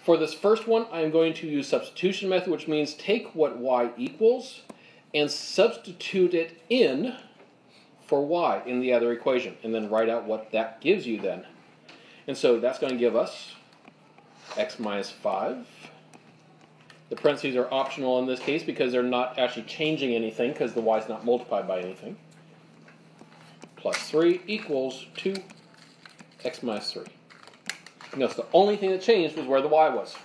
For this first one, I'm going to use substitution method, which means take what y equals and substitute it in for y in the other equation, and then write out what that gives you then. And so that's going to give us x minus 5. The parentheses are optional in this case because they're not actually changing anything because the y is not multiplied by anything. Plus 3 equals 2x minus 3. Notice the only thing that changed was where the y was.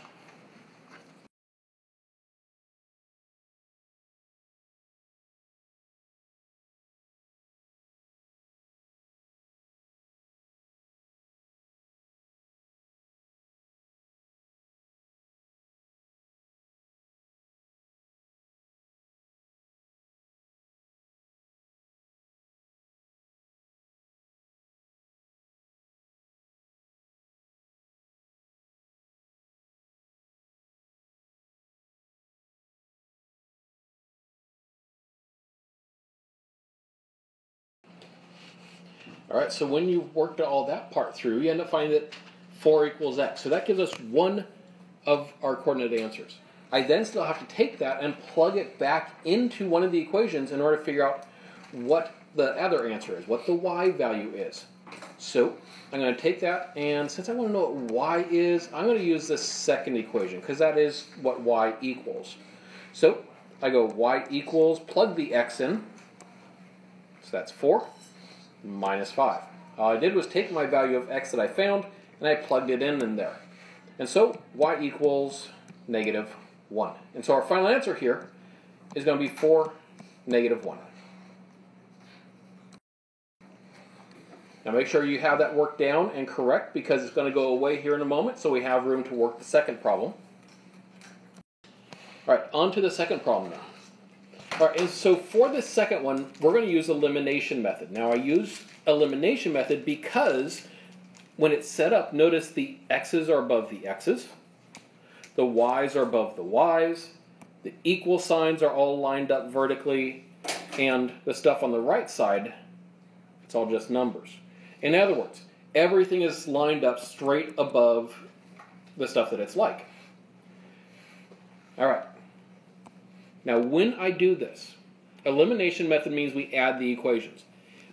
All right, so when you've worked all that part through, you end up finding that 4 equals x. So that gives us one of our coordinate answers. I then still have to take that and plug it back into one of the equations in order to figure out what the other answer is, what the y value is. So I'm going to take that, and since I want to know what y is, I'm going to use this second equation, because that is what y equals. So I go y equals, plug the x in, so that's 4. Minus 5. All I did was take my value of x that I found, and I plugged it in there. And so y equals negative 1. And so our final answer here is going to be 4, negative 1. Now make sure you have that worked down and correct, because it's going to go away here in a moment, so we have room to work the second problem. All right, on to the second problem now. All right, and so for this second one, we're going to use elimination method. Now I use elimination method because when it's set up, notice the x's are above the x's, the y's are above the y's, the equal signs are all lined up vertically, and the stuff on the right side, it's all just numbers. In other words, everything is lined up straight above the stuff that it's like. All right. Now, when I do this, elimination method means we add the equations.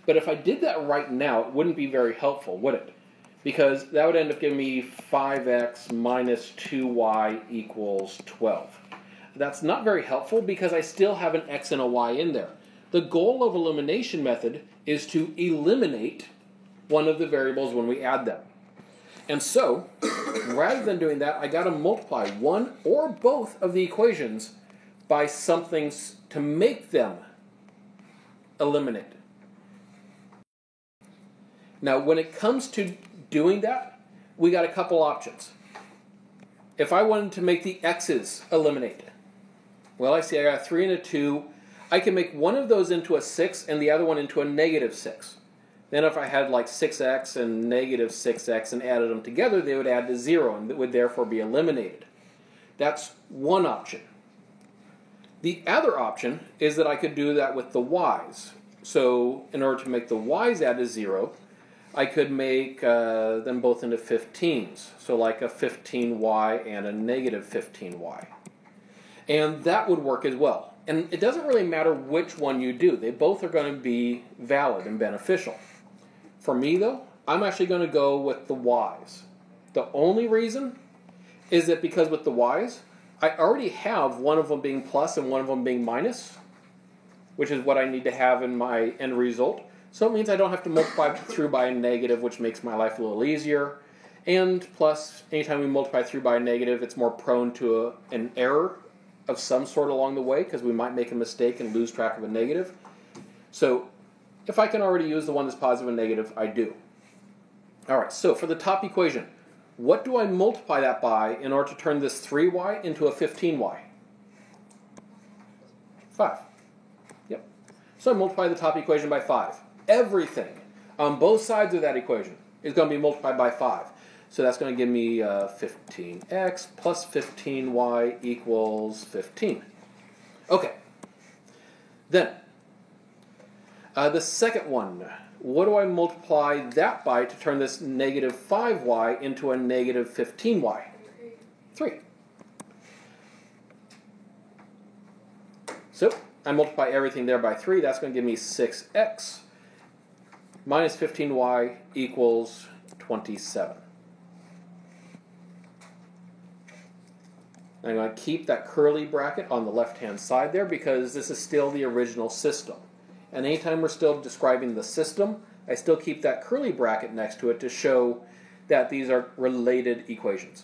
But if I did that right now, it wouldn't be very helpful, would it? Because that would end up giving me 5x minus 2y equals 12. That's not very helpful because I still have an x and a y in there. The goal of elimination method is to eliminate one of the variables when we add them. And so, rather than doing that, I got to multiply one or both of the equations by something to make them eliminate. Now, when it comes to doing that, we got a couple options. If I wanted to make the x's eliminate, well, I see I got a 3 and a 2. I can make one of those into a 6 and the other one into a negative 6. Then if I had like 6x and negative 6x and added them together, they would add to 0 and would therefore be eliminated. That's one option. The other option is that I could do that with the y's. So in order to make the y's add to 0, I could make them both into 15s. So like a 15y and a negative 15y. And that would work as well. And it doesn't really matter which one you do. They both are going to be valid and beneficial. For me, though, I'm actually going to go with the y's. The only reason is that because with the y's, I already have one of them being plus and one of them being minus, which is what I need to have in my end result. So it means I don't have to multiply through by a negative, which makes my life a little easier. And plus, anytime we multiply through by a negative, it's more prone to an error of some sort along the way, because we might make a mistake and lose track of a negative. So if I can already use the one that's positive and negative, I do. All right, so for the top equation, what do I multiply that by in order to turn this 3y into a 15y? 5. Yep. So I multiply the top equation by 5. Everything on both sides of that equation is going to be multiplied by 5. So that's going to give me 15x plus 15y equals 15. Okay. Then, the second one. What do I multiply that by to turn this negative 5y into a negative 15y? 3. So I multiply everything there by 3. That's going to give me 6x minus 15y equals 27. I'm going to keep that curly bracket on the left-hand side there because this is still the original system. And anytime we're still describing the system, I still keep that curly bracket next to it to show that these are related equations.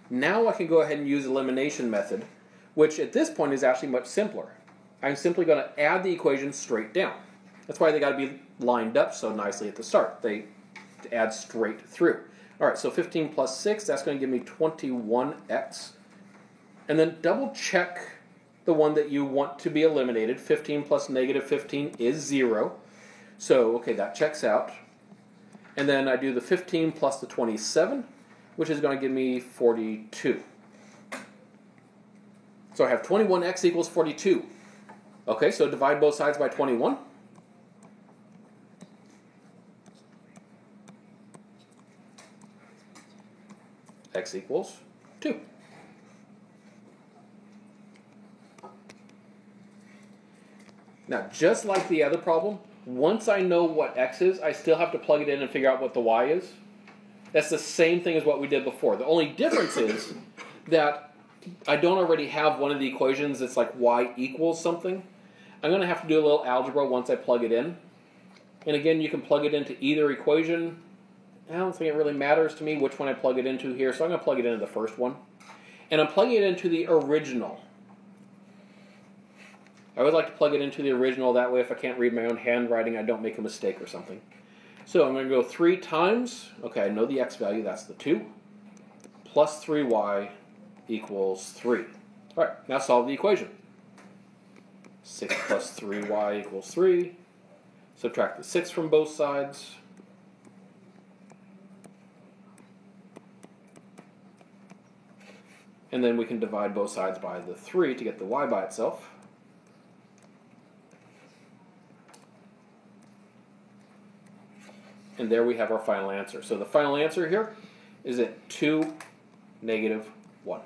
Now I can go ahead and use the elimination method, which at this point is actually much simpler. I'm simply going to add the equations straight down. That's why they got to be lined up so nicely at the start. They add straight through. All right, so 15 plus 6, that's going to give me 21x. And then double check the one that you want to be eliminated. 15 plus negative 15 is 0. So, okay, that checks out. And then I do the 15 plus the 27, which is going to give me 42. So I have 21x equals 42. Okay, so divide both sides by 21. X equals 2. Now, just like the other problem, once I know what x is, I still have to plug it in and figure out what the y is. That's the same thing as what we did before. The only difference is that I don't already have one of the equations that's like y equals something. I'm going to have to do a little algebra once I plug it in. And again, you can plug it into either equation. I don't think it really matters to me which one I plug it into here, so I'm going to plug it into the first one. And I'm plugging it into the original. I would like to plug it into the original, that way if I can't read my own handwriting, I don't make a mistake or something. So I'm going to go 3 times, okay, I know the x value, that's the 2, plus 3y equals 3. All right, now solve the equation. 6 plus 3y equals 3. Subtract the 6 from both sides. And then we can divide both sides by the 3 to get the y by itself. And there we have our final answer. So the final answer here is at 2, negative 1.